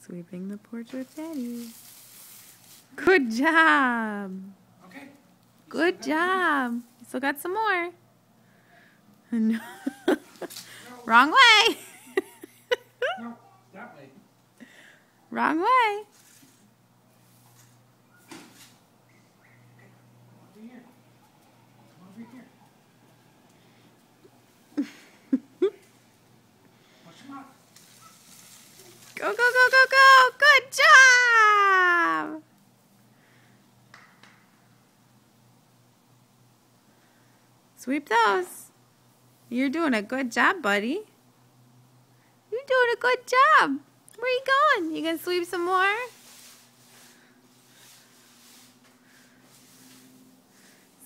Sweeping the porch with Daddy. Good job. Okay. Good job. You still got some more. No. Wrong way. No, that way. Wrong way. Over here. Over here. Push him up. Go, go, go, go, go. Good job. Sweep those. You're doing a good job, buddy. You're doing a good job. Where are you going? You gonna sweep some more?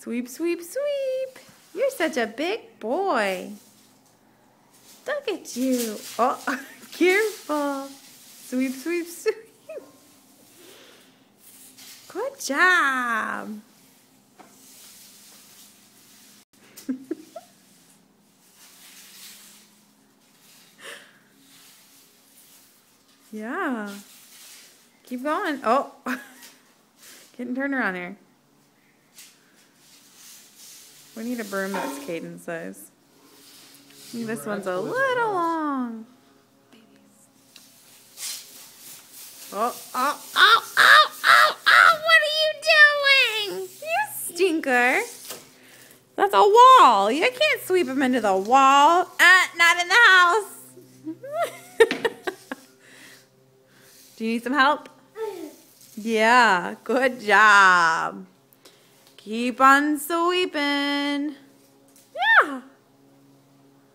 Sweep, sweep, sweep. You're such a big boy. Look at you. Oh, careful. Sweep, sweep, sweep. Good job. Yeah. Keep going. Oh. Getting turned around here. We need a broom that's Caden size. I think this one's a little long. Oh, oh, oh, oh, oh, oh, what are you doing? You stinker. That's a wall. You can't sweep them into the wall. Not in the house. Do you need some help? Yeah, good job. Keep on sweeping.